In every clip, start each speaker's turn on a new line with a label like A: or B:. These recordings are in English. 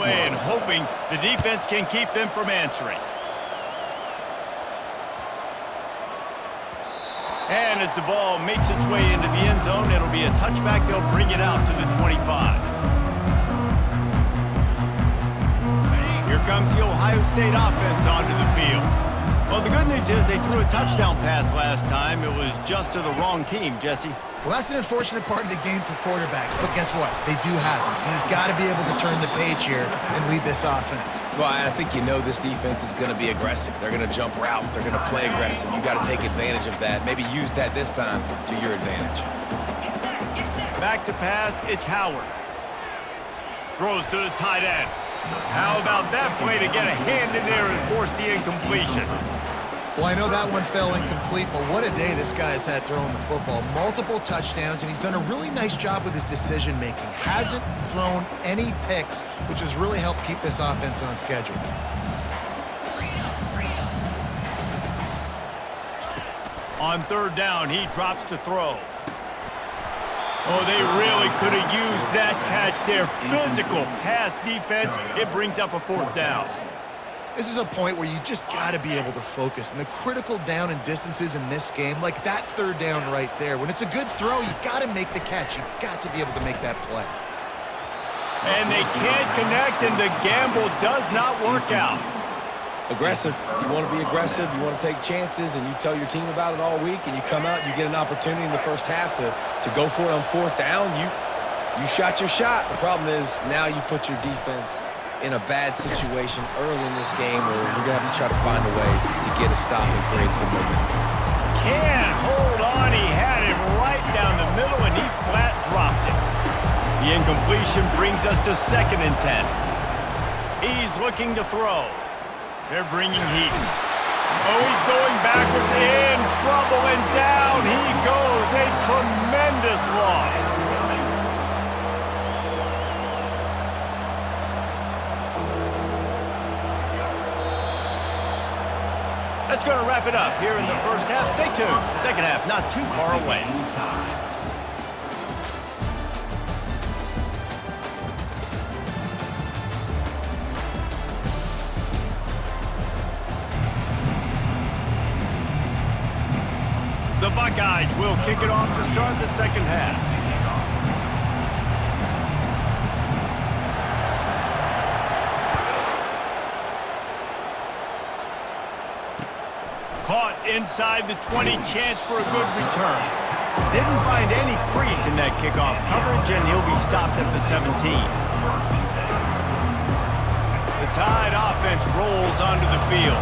A: play and hoping the defense can keep them from answering. And as the ball makes its way into the end zone, it'll be a touchback. They'll bring it out to the 25. Here comes the Ohio State offense onto the field. Well, the good news is they threw a touchdown pass last time. It was just to the wrong team, Jesse.
B: Well, that's an unfortunate part of the game for quarterbacks, but guess what? They do happen, so you've got to be able to turn the page here and lead this offense.
C: Well, I think you know this defense is going to be aggressive. They're going to jump routes. They're going to play aggressive. You've got to take advantage of that. Maybe use that this time to your advantage.
A: Back to pass, it's Howard. Throws to the tight end. How about that play to get a hand in there and force the incompletion?
B: Well, I know that one fell incomplete, but what a day this guy has had throwing the football. Multiple touchdowns, and he's done a really nice job with his decision-making. Hasn't thrown any picks, which has really helped keep this offense on schedule.
A: On third down, he drops to throw. Oh, they really could have used that catch there. Physical pass defense. It brings up a fourth down.
B: This is a point where you just got to be able to focus. And the critical down and distances in this game, like that third down right there, when it's a good throw, you got to make the catch. You got to be able to make that play.
A: And they can't connect, and the gamble does not work out.
C: Aggressive. You want to be aggressive. You want to take chances, and you tell your team about it all week, and you come out and you get an opportunity in the first half to go for it on fourth down. You shot your shot. The problem is now you put your defense in a bad situation early in this game where you're going to have to try to find a way to get a stop and create some momentum.
A: Can't hold on. He had it right down the middle, and he flat dropped it. The incompletion brings us to 2nd and 10. He's looking to throw. They're bringing heat. Oh, he's going backwards, in trouble, and down he goes. A tremendous loss. That's going to wrap it up here in the first half. Stay tuned. Second half not too far away. The Buckeyes will kick it off to start the second half. Caught inside the 20, chance for a good return. Didn't find any crease in that kickoff coverage, and he'll be stopped at the 17. The Tide offense rolls onto the field.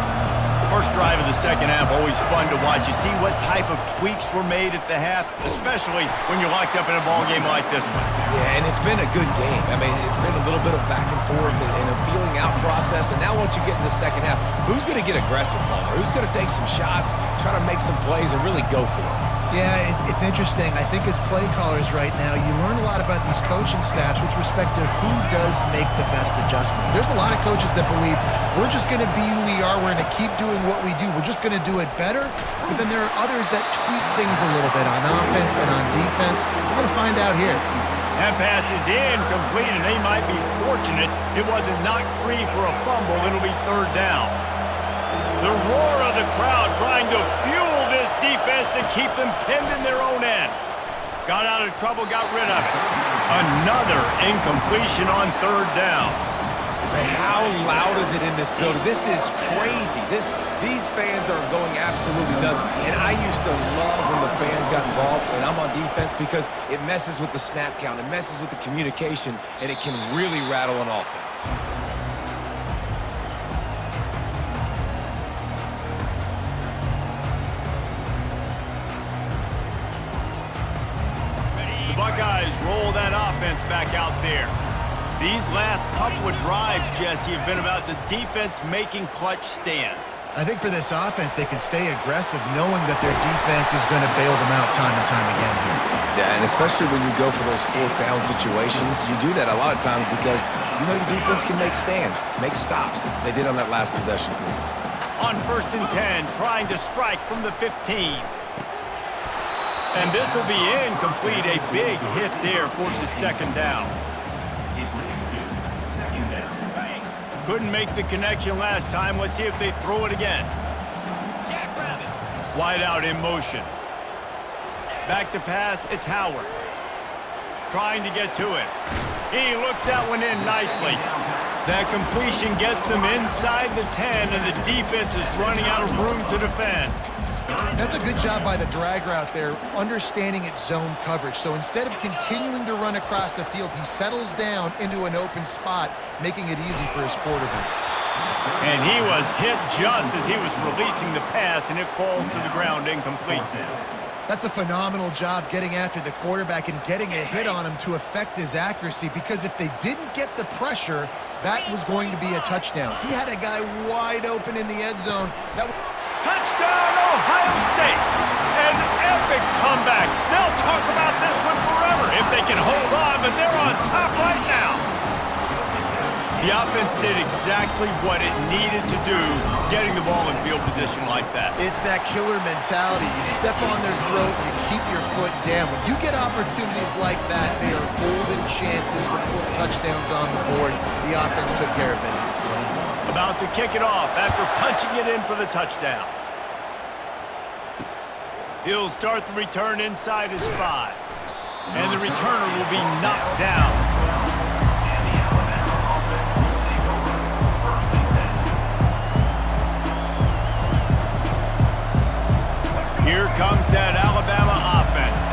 A: First drive of the second half, always fun to watch. You see what type of tweaks were made at the half, especially when you're locked up in a ball game like this one.
C: Yeah, and it's been a good game. I mean, it's been a little bit of back and forth and a feeling out process. And now once you get in the second half, who's going to get aggressive, Palmer? Who's going to take some shots, try to make some plays, and really go for it?
B: Yeah, it's interesting. I think as play callers right now, you learn a lot about these coaching staffs with respect to who does make the best adjustments. There's a lot of coaches that believe we're just going to be who we are. We're going to keep doing what we do. We're just going to do it better. But then there are others that tweak things a little bit on offense and on defense. We're going to find out here.
A: That pass is incomplete, and they might be fortunate it wasn't knocked free for a fumble. It'll be third down. The roar of the crowd trying to fuel this defense to keep them pinned in their own end. Got out of trouble, got rid of it. Another incompletion on third down.
C: How loud is it in this building? This is crazy. These fans are going absolutely nuts. And I used to love when the fans got involved and I'm on defense because it messes with the snap count, it messes with the communication, and it can really rattle an offense.
A: Buckeyes roll that offense back out there. These last couple of drives, Jesse, have been about the defense making clutch stand.
B: I think for this offense, they can stay aggressive knowing that their defense is going to bail them out time and time again here.
C: Yeah, and especially when you go for those fourth down situations, you do that a lot of times because you know your defense can make stands, make stops. They did on that last possession for you.
A: On 1st and 10, trying to strike from the 15. And this will be incomplete. A big hit there forces second down. Couldn't make the connection last time. Let's see if they throw it again. Wide out in motion. Back to pass, it's Howard. Trying to get to it. He looks that one in nicely. That completion gets them inside the 10, and the defense is running out of room to defend.
B: That's a good job by the drag route there, understanding its zone coverage. So instead of continuing to run across the field, he settles down into an open spot, making it easy for his quarterback.
A: And he was hit just as he was releasing the pass, and it falls to the ground incomplete.
B: That's a phenomenal job getting after the quarterback and getting a hit on him to affect his accuracy, because if they didn't get the pressure, that was going to be a touchdown. He had a guy wide open in the end zone.
A: Touchdown, Ohio State! An epic comeback. They'll talk about this one forever if they can hold on, but they're on top right now. The offense did exactly what it needed to do, getting the ball in field position like that.
B: It's that killer mentality. You step on their throat, you keep your foot down. When you get opportunities like that, they are golden chances to put touchdowns on the board. The offense took care of business.
A: About to kick it off after punching it in for the touchdown. He'll start the return inside his 5. And the returner will be knocked down. Here comes that Alabama offense.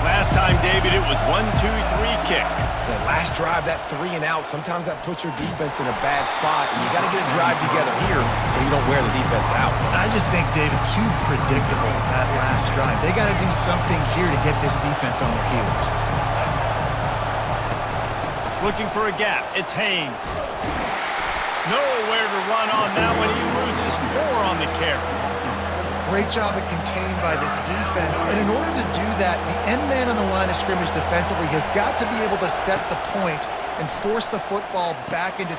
A: Last time, David, it was 1-2-3 kick.
C: That last drive, that 3 and out, sometimes that puts your defense in a bad spot, and you got to get a drive together here so you don't wear the defense out.
B: I just think, David, too predictable, that last drive. They got to do something here to get this defense on their heels.
A: Looking for a gap. It's Haynes. Nowhere to run on that one. He loses 4 on the carry.
B: Great job of contained by this defense. And in order to do that, the end man on the line of scrimmage defensively has got to be able to set the point and force the football back into...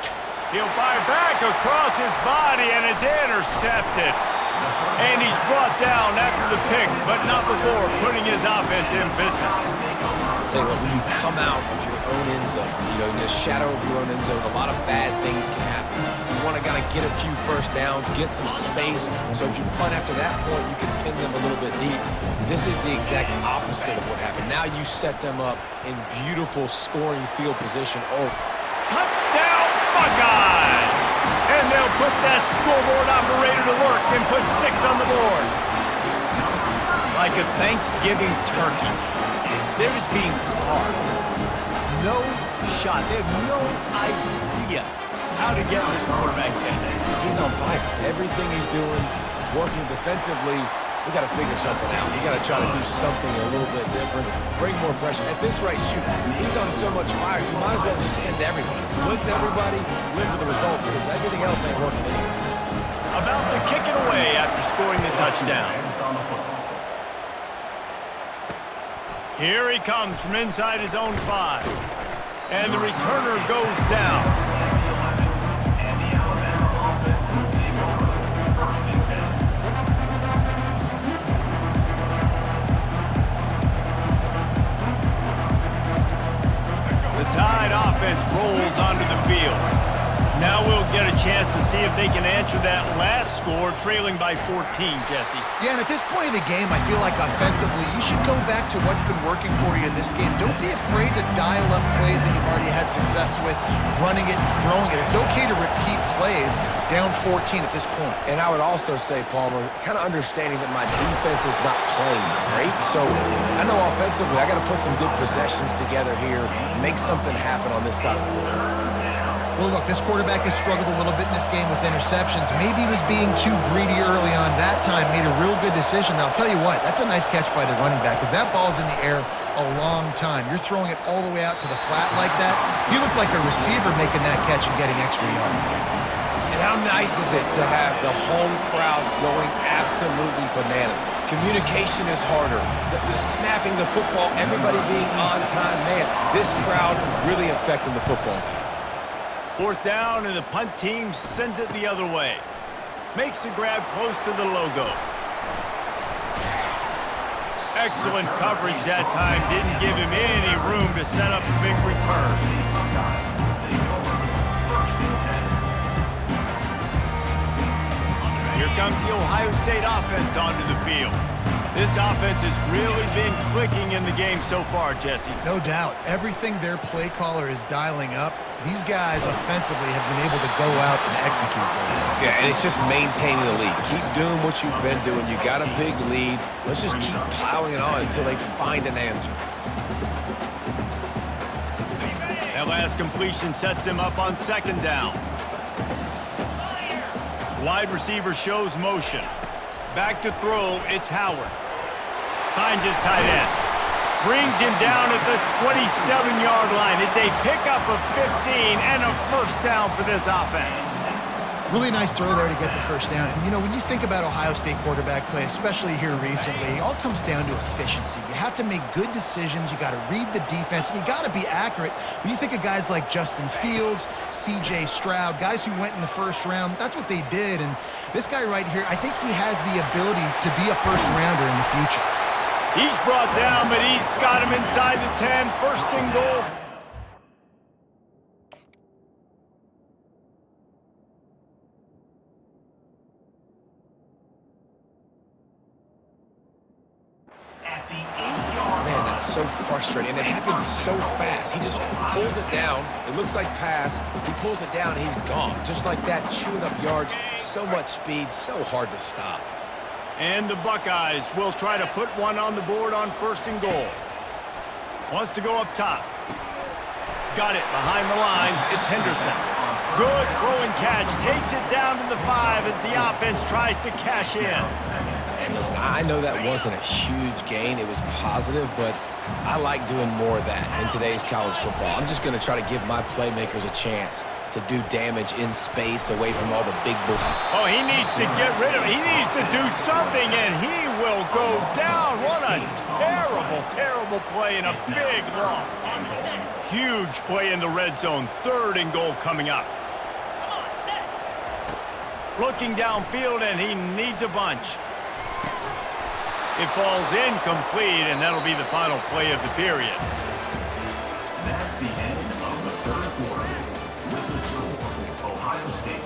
A: He'll fire back across his body, and it's intercepted. And he's brought down after the pick, but not before putting his offense in business.
C: I'll tell you what, when you come out of your own end zone, in the shadow of your own end zone, a lot of bad things can happen. You want to kind of get a few first downs, get some space, so if you punt after that point, you can pin them a little bit deep. This is the exact opposite of what happened. Now you set them up in beautiful scoring field position. Oh,
A: touchdown, Buckeyes! And they'll put that scoreboard operator to work and put 6 on the board. Like a Thanksgiving turkey, they're just being carved. No shot. They have no idea how to get this quarterback's head.
C: He's on fire. Everything he's doing is working defensively. We got to figure something out. We got to try to do something a little bit different. Bring more pressure. At this rate, shoot, he's on so much fire, you might as well just send everybody. Blitz everybody, live with the results, because everything else ain't working anyways.
A: About to kick it away after scoring the touchdown. Here he comes from inside his own 5. And the returner goes down. The Tide offense rolls onto the field. Now we'll get a chance to see if they can answer that last score, trailing by 14, Jesse.
B: Yeah, and at this point of the game, I feel like offensively, you should go back to what's been working for you in this game. Don't be afraid to dial up plays that you've already had success with, running it and throwing it. It's okay to repeat plays down 14 at this point.
C: And I would also say, Palmer, kind of understanding that my defense is not playing great. So I know offensively, I got to put some good possessions together here, make something happen on this side of the football.
B: Well, look, this quarterback has struggled a little bit in this game with interceptions. Maybe he was being too greedy early on. That time made a real good decision. And I'll tell you what, that's a nice catch by the running back, because that ball's in the air a long time. You're throwing it all the way out to the flat like that. You look like a receiver making that catch and getting extra yards.
C: And how nice is it to have the home crowd going absolutely bananas? Communication is harder. The snapping the football, everybody being on time. Man, this crowd really affecting the football game.
A: 4th down, and the punt team sends it the other way. Makes the grab close to the logo. Excellent coverage that time. Didn't give him any room to set up a big return. the Ohio State offense onto the field. This offense has really been clicking in the game so far, Jesse.
B: No doubt. Everything their play caller is dialing up, these guys offensively have been able to go out and execute them.
C: Yeah, and it's just maintaining the lead. Keep doing what you've been doing. You got a big lead. Let's just keep plowing it on until they find an answer.
A: That last completion sets them up on second down. Wide receiver shows motion. Back to throw, it's Howard. Finds his tight end. Brings him down at the 27-yard line. It's a pickup of 15 and a first down for this offense.
B: Really nice throw there to get the first down. And, you know, when you think about Ohio State quarterback play, especially here recently, it all comes down to efficiency. You have to make good decisions. You got to read the defense, and you got to be accurate. When you think of guys like Justin Fields, C.J. Stroud, guys who went in the first round, that's what they did. And this guy right here, I think he has the ability to be a first-rounder in the future.
A: He's brought down, but he's got him inside the 10. First and goal.
C: Man, that's so frustrating, and it happens so fast. He just pulls it down. It looks like pass. He pulls it down, and he's gone. Just like that, chewing up yards. So much speed, so hard to stop.
A: And the Buckeyes will try to put one on the board on first and goal. Wants to go up top. Got it behind the line. It's Henderson. Good throw and catch. Takes it down to the 5 as the offense tries to cash in.
C: And listen, I know that wasn't a huge gain. It was positive, but I like doing more of that in today's college football. I'm just going to try to give my playmakers a chance to do damage in space away from all the big boys.
A: Oh, he needs to get rid of it. He needs to do something, and he will go down. What a terrible, terrible play and a big loss. Huge play in the red zone. Third and goal coming up. Looking downfield, and he needs a bunch. It falls incomplete, and that'll be the final play of the period.
D: That's the end of the third quarter. With the score, Ohio State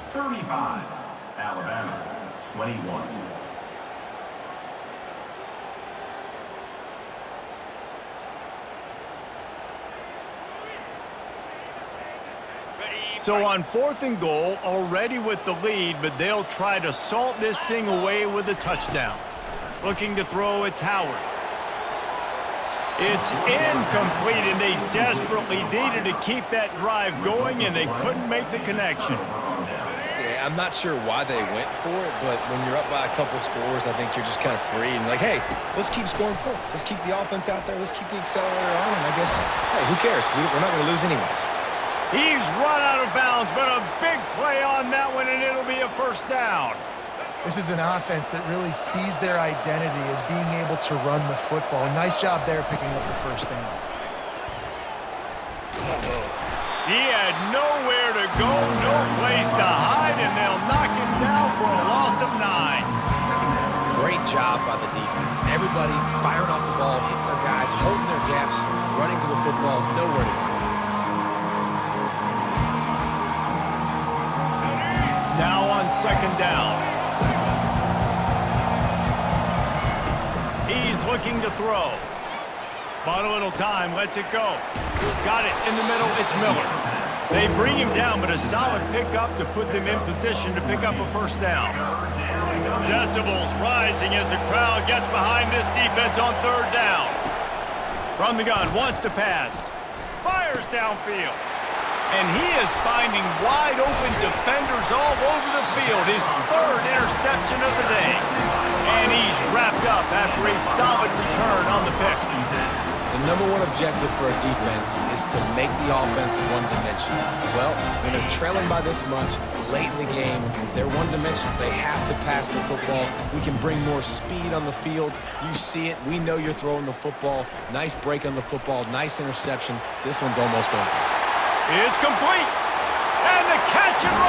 D: 35, Alabama 21.
A: So on fourth and goal, already with the lead, but they'll try to salt this thing away with a touchdown. Looking to throw, it's Howard. It's incomplete, and they desperately needed to keep that drive going, and they couldn't make the connection.
C: Yeah, I'm not sure why they went for it, but when you're up by a couple scores, I think you're just kind of free and like, hey, let's keep scoring points. Let's keep the offense out there. Let's keep the accelerator on, and I guess, hey, who cares? We're not going to lose anyways.
A: He's run out of bounds, but a big play on that one, and it'll be a first down.
B: This is an offense that really sees their identity as being able to run the football. Nice job there picking up the first down.
A: He had nowhere to go, no place to hide, and they'll knock him down for a loss of 9.
C: Great job by the defense. Everybody firing off the ball, hitting their guys, holding their gaps, running to the football, nowhere to go.
A: Now on second down. He's looking to throw. Bought a little time, lets it go. Got it in the middle, it's Miller. They bring him down, but a solid pickup to put them in position to pick up a first down. Decibels rising as the crowd gets behind this defense on third down. From the gun, wants to pass. Fires downfield. And he is finding wide-open defenders all over the field. His third interception of the day. And he's wrapped up after a solid return on the pick.
C: The number one objective for a defense is to make the offense one-dimensional. Well, when they're trailing by this much, late in the game, they're one-dimensional. They have to pass the football. We can bring more speed on the field. You see it. We know you're throwing the football. Nice break on the football. Nice interception. This one's almost over.
A: It's complete. And the catch and run.